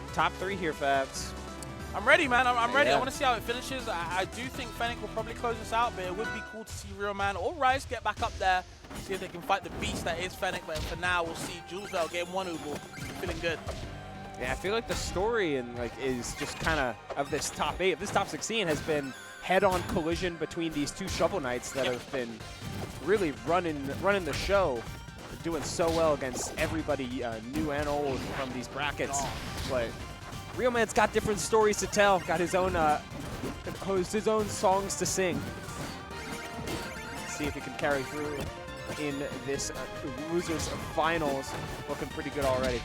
top 3 here, Fabs. I'm ready, man. I'm ready. Yeah. I want to see how it finishes. I do think Fennec will probably close this out, but it would be cool to see Real Man or Rice get back up there, see if they can fight the beast that is Fennec. But for now, we'll see Julesville game 1 Ubu. Feeling good. Yeah, I feel like the story is just kind of this top 8, of this top 16 has been head-on collision between these 2 Shovel Knights that have been really running the show, doing so well against everybody, new and old, from these brackets. But Real Man's got different stories to tell, got his own songs to sing. See if he can carry through in this losers finals. Looking pretty good already.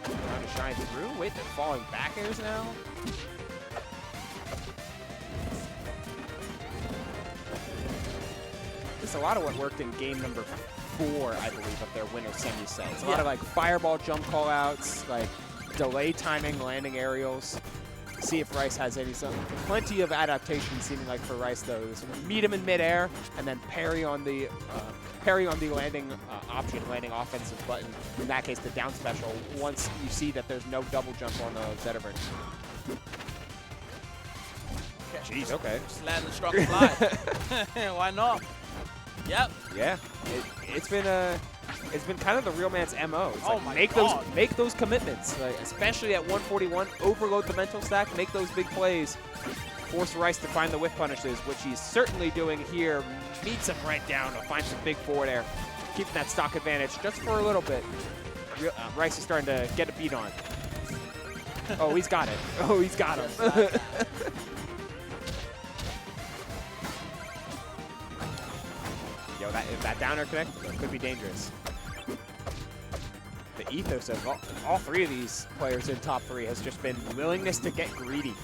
Trying to shine through. Wait, they're falling back airs now. It's a lot of what worked in game number 4, I believe, of their winner semi-set. It's a lot of like fireball jump call-outs, like delay timing, landing aerials. See if Rice has plenty of adaptation seeming like for Rice though. Meet him in midair and then parry on the landing option, landing offensive button. In that case, the down special. Once you see that there's no double jump on the Zetterburn. Jeez, okay. Just land the strong fly. Why not? Yep. Yeah, it's been kind of the Real Man's MO. It's like make those commitments, like, especially at 141. Overload the mental stack, make those big plays, force Rice to find the whiff punishes, which he's certainly doing here. Meets him right down to find some big forward air, keeping that stock advantage just for a little bit. Rice is starting to get a beat on. Oh, he's got it. Oh, he's got him. Yo, if that downer connect could be dangerous. The ethos of all 3 of these players in top 3 has just been willingness to get greedy.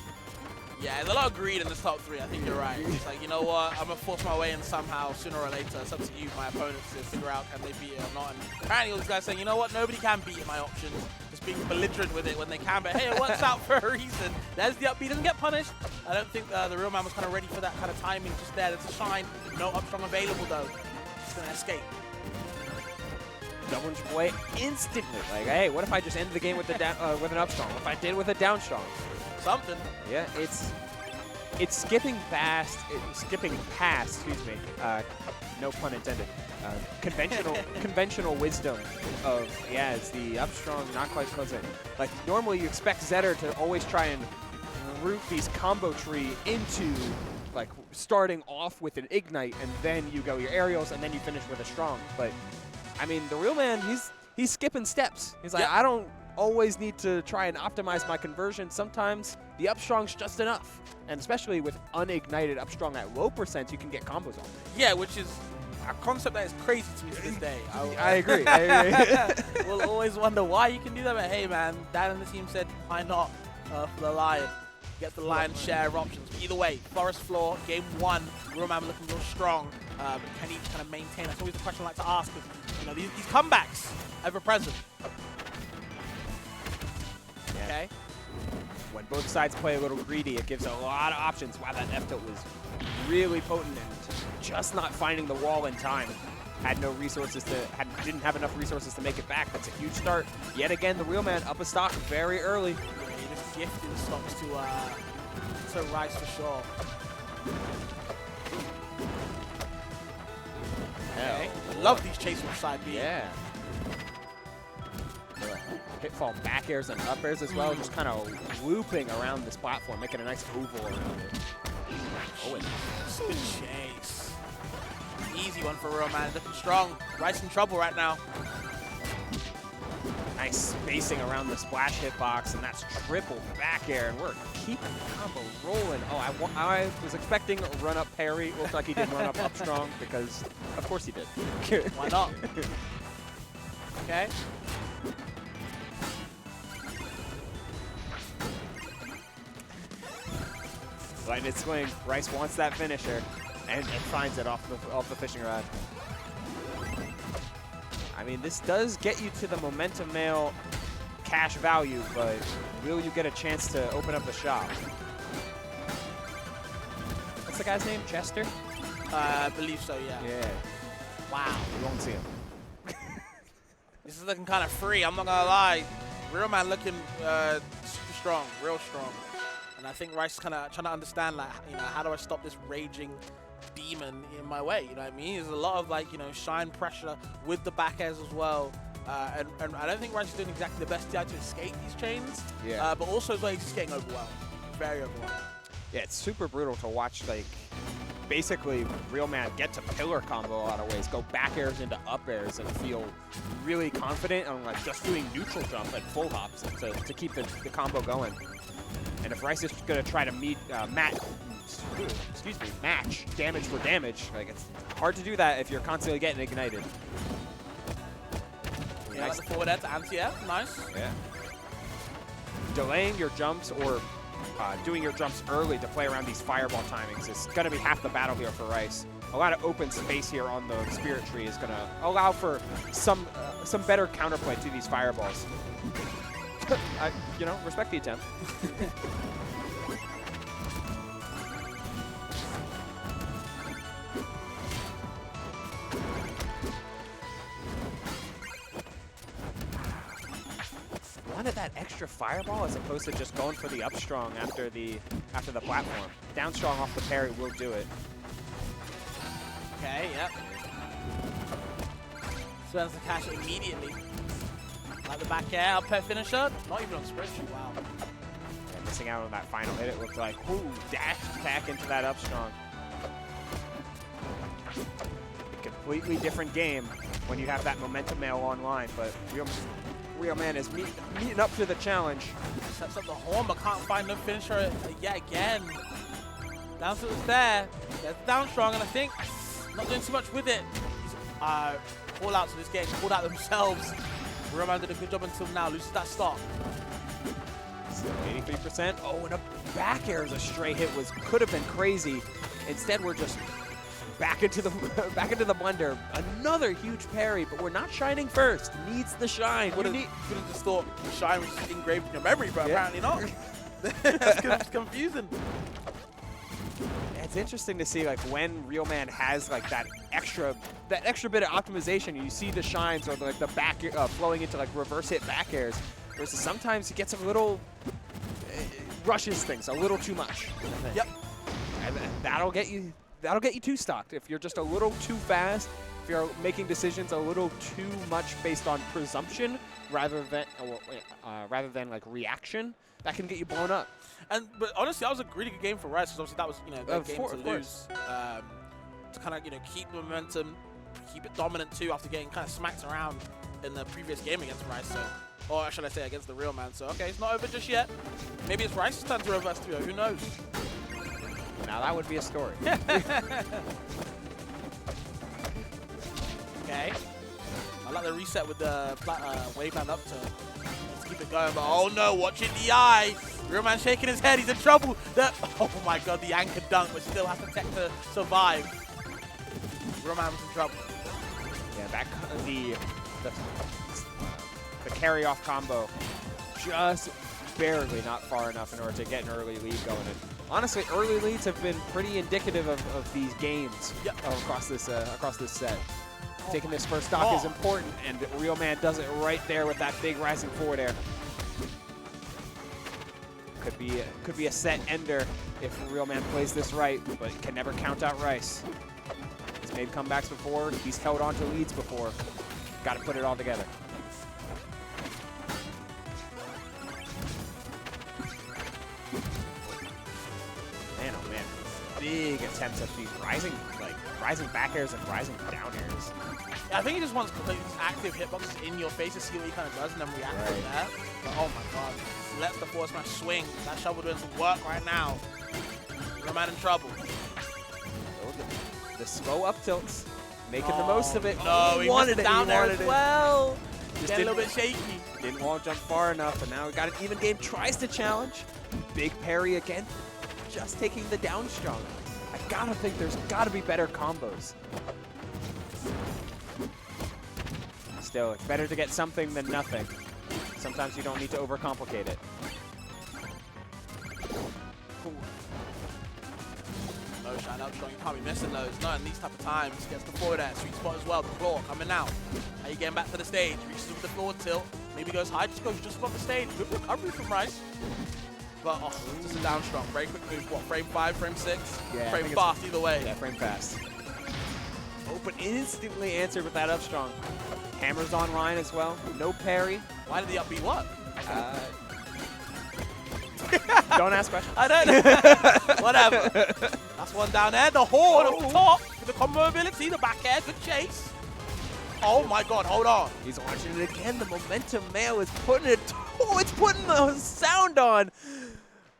Yeah, there's a lot of greed in this top 3. I think you're right. It's like, you know what? I'm going to force my way in somehow, sooner or later. It's up to you, my opponents, to figure out can they beat it or not. And apparently all these guys saying, you know what? Nobody can beat my options. Just being belligerent with it when they can. But hey, it works out for a reason. There's the up B. Doesn't get punished. I don't think the Real Man was kind of ready for that kind of timing just there. There's a shine. No up strong available, though. Just going to escape. Double play instantly. Like, hey, what if I just ended the game with with an up strong? What if I did with a down strong? Something. Yeah, it's skipping past. Excuse me. No pun intended. Conventional wisdom of it's the up strong, not quite closing. Like normally you expect Zetter to always try and root these combo tree into like starting off with an ignite and then you go your aerials and then you finish with a strong. But I mean, the Real Man, he's skipping steps. He's like, I don't always need to try and optimize my conversion. Sometimes the up strong's just enough. And especially with unignited up strong at low percents, you can get combos on. Yeah, which is a concept that is crazy to me to this day. I agree. I agree. We'll always wonder why you can do that, but hey, man, Dan and the team said, why not for the Lion? Get the lion's share of options. But either way, Forest Floor, game 1, Real Man looking real strong. But can he kind of maintain? That's always the question I like to ask. You know, these comebacks ever present. Yeah. Okay. When both sides play a little greedy, it gives a lot of options. Wow, that F tilt was really potent and just not finding the wall in time. Had no resources didn't have enough resources to make it back. That's a huge start. Yet again, the Real Man up a stock very early. Yeah, he just gifted the stocks to Rice for sure. Okay. I love these chase with side B. Yeah. Pitfall back airs and up airs as well, just kind of looping around this platform, making a nice oval around it. Oh, and good chase. Easy one for Real Man, looking strong. Rice in trouble right now. Nice spacing around the splash hitbox, and that's triple back air, and we're keeping the combo rolling. Oh, I was expecting a run-up parry. Looked like he did run up strong, because of course he did. Why not? Okay. Lightning swing. Rice wants that finisher, and finds it off the fishing rod. I mean, this does get you to the Momentum Mail cash value, but will you get a chance to open up the shop? What's the guy's name? Chester? I believe so, yeah. Yeah. Wow. You won't see him. This is looking kind of free, I'm not gonna lie. Real man looking super strong, real strong. And I think Rice is kind of trying to understand, like, you know, how do I stop this raging demon in my way? You know what I mean? There's a lot of, like, you know, shine pressure with the back airs as well. And I don't think Rice is doing exactly the best DI to escape these chains. Yeah. But also as well, he's just getting overwhelmed. Very overwhelmed. Yeah, it's super brutal to watch, like, basically Real Man get to pillar combo a lot of ways, go back airs into up airs and feel really confident on, like, just doing neutral jump and full hops to keep the combo going. And if Rice is going to try to match damage for damage, like, it's hard to do that if you're constantly getting ignited. Yeah, nice. Like the forward air to anti-air, nice. Yeah. Delaying your jumps or doing your jumps early to play around these fireball timings is going to be half the battle here for Rice. A lot of open space here on the Spirit Tree is going to allow for some better counterplay to these fireballs. You know, respect the attempt. Wanted that extra fireball as opposed to just going for the up strong after the platform. Down strong off the parry will do it. Okay, yep. Spends the cash immediately. Like the back air, up air finisher. Not even on spreadsheet, wow. Yeah, missing out on that final hit, it looked like. Ooh, dash back into that up strong. A completely different game when you have that momentum mail online, but Real Man is meeting up to the challenge. Sets up the horn, but can't find no finisher yet again. Down to the there. There's down strong, and I think not doing too much with it. Call outs in this game, called out themselves. Real Man did a good job until now, loses that stock. Still 83%. Oh, and a back air as a stray hit could have been crazy. Instead, we're just back into the blender. Another huge parry, but we're not shining first. Needs the shine. Would have just thought the shine was just engraved in your memory, but apparently not. It's confusing. It's interesting to see, like, when Real Man has, like, that extra bit of optimization. You see the shines or like the back flowing into, like, reverse hit back airs, versus sometimes he gets a little rushes things a little too much. Yep. And that'll get you too stocked if you're just a little too fast. If you're making decisions a little too much based on presumption rather than like reaction, that can get you blown up. But honestly, that was a really good game for Rice, because obviously that was, you know, a good game to lose. To kind of, you know, keep the momentum, keep it dominant too after getting kind of smacked around in the previous game against Rice. So, or should I say against the Real Man. So okay, it's not over just yet. Maybe it's Rice's turn to reverse 3-0. Who knows? Now that would be a story. Okay. I like the reset with the wave hand up to keep it going. But oh no, watch it in the eye. Real Man shaking his head. He's in trouble. Oh my god, the anchor dunk, but still has to tech to survive. Real Man was in trouble. Yeah, that the carry off combo just barely not far enough in order to get an early lead going. And honestly, early leads have been pretty indicative of these games. Yep. across this set. Taking this first stock is important, and Real Man does it right there with that big rising forward air. Could be a set ender if Real Man plays this right, but can never count out Rice. He's made comebacks before. He's held on to leads before. Got to put it all together. Man, oh man, big attempts at these rising back airs and rising down airs. Yeah, I think he just wants these active hitboxes in your face to see what he kind of does and then react from there. But oh my god, lets the forward smash swing. That shovel doing some work right now. Real Man in trouble. The slow up tilts, making the most of it. No, he wanted it down there as well. Just getting a little bit shaky. Didn't wall jump far enough, and now we got an even game. Tries to challenge. Big parry again. Just taking the down strong. I gotta think there's gotta be better combos. Still, it's better to get something than nothing. Sometimes you don't need to overcomplicate it. No shine up strong. You can't can't be missing those. Not in these type of times. Gets the forward air, sweet spot as well. The claw coming out. Are you getting back to the stage? Reaches with the forward tilt. Maybe goes high, just goes just above the stage. Good recovery from Rice. But just a down strong. Very quick move. What, frame 5, frame 6? Yeah, frame fast either way. Yeah, frame fast. Oh, but instantly answered with that up strong. Hammers on Ryan as well. No parry. Why did the up B work? Don't ask questions. I don't know. Whatever. That's one down there. The horn up the top. With the combo ability. The back air. Good chase. Oh my god, hold on. He's launching it again. The momentum mail is putting it. Oh, it's putting the sound on.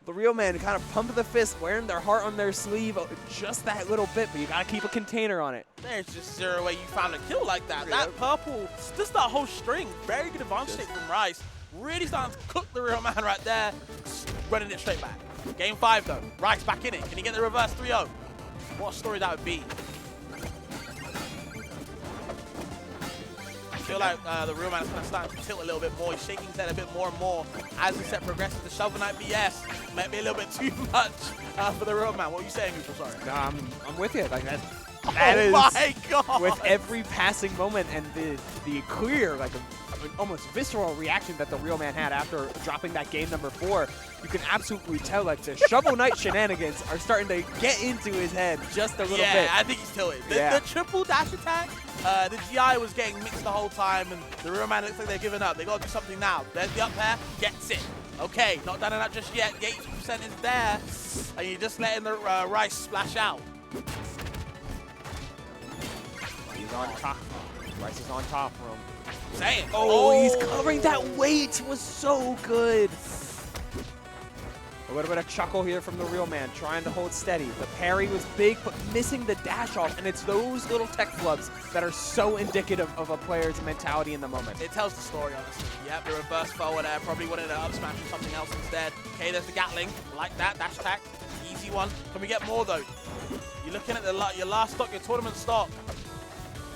The real man kind of pumping the fist, wearing their heart on their sleeve just that little bit, but you got to keep a container on it. There's just zero way you found a kill like that. That purple, just that whole string. Very good advantage state from Rice. Really starting to cook the real man right there. Running it straight back. Game 5 though. Rice back in it. Can he get the reverse 3-0? What a story that would be. I feel like the real man is kind of starting to tilt a little bit more. He's shaking his head a bit more and more as the set progresses. The Shovel Knight BS might be a little bit too much for the real man. What are you saying, Usual? Sorry. No, I'm with you. Like that Oh my god! With every passing moment and the clear, like almost visceral reaction that the real man had after dropping that game number 4, you can absolutely tell like the Shovel Knight shenanigans are starting to get into his head just a little bit. Yeah, I think he's tilted. The triple dash attack, the GI was getting mixed the whole time, and the real man looks like they're giving up. They got to do something now. There's the up air, gets it. Okay, not done enough just yet. The 80% is there, and you're just letting the Rice splash out. He's on top. Rice is on top for him. Saying. Oh, he's covering that weight. Was so good. A little bit of chuckle here from the real man, trying to hold steady. The parry was big, but missing the dash off, and it's those little tech flubs that are so indicative of a player's mentality in the moment. It tells the story, honestly. Yep, the reverse forward there, probably wanted to up smash or something else instead. Okay, there's the Gatling, like that, dash attack, easy one. Can we get more though? You're looking at your last stock, your tournament stock.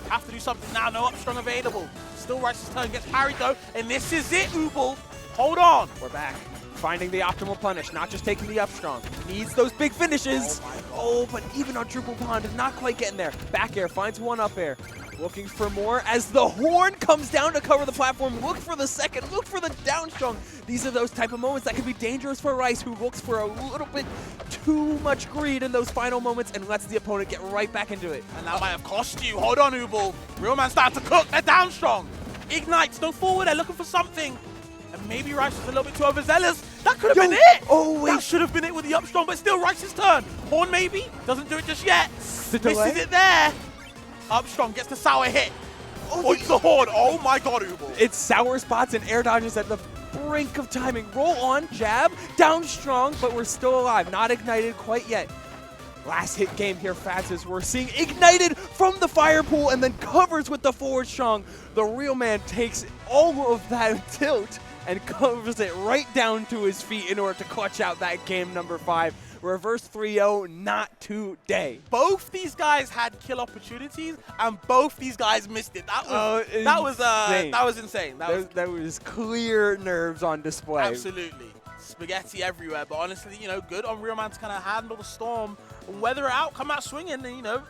Have to do something now, no up strong available. Still Rice's turn, gets parried though, and this is it, Ubel. Hold on. We're back. Finding the optimal punish, not just taking the up strong. Needs those big finishes. Oh, but even on triple pond, not quite getting there. Back air, finds one up air. Looking for more as the horn comes down to cover the platform. Look for the second, look for the down strong. These are those type of moments that can be dangerous for Rice, who looks for a little bit too much greed in those final moments and lets the opponent get right back into it. And that might have cost you. Hold on, Ubel. Real man starting to cook. They're down strong. Ignites, no forward. They're looking for something. And maybe Rice was a little bit too overzealous. That could have been it. Oh, wait. That should have been it with the up strong, but still Rice's turn. Horn maybe. Doesn't do it just yet. The delay. Misses it there. Up strong gets the sour hit. Oh, it's the horn. Oh my god, Ubel. It's sour spots and air dodges at the brink of timing. Roll on, jab, down strong, but we're still alive. Not ignited quite yet. Last hit game here, Fats, as we're seeing ignited from the fire pool and then covers with the forward strong. The real man takes all of that tilt and covers it right down to his feet in order to clutch out that game number 5. Reverse 3-0, not today. Both these guys had kill opportunities, and both these guys missed it. That was insane. That was clear nerves on display. Absolutely. Spaghetti everywhere, but honestly, you know, good on Real Man to kind of handle the storm, weather it out, come out swinging, and, you know,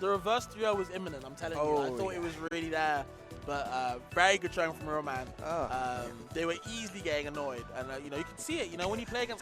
the reverse 3-0 was imminent, I'm telling you. I thought it was really there. But very good showing from Real Man. They were easily getting annoyed, and you know, you can see it. You know, when you play against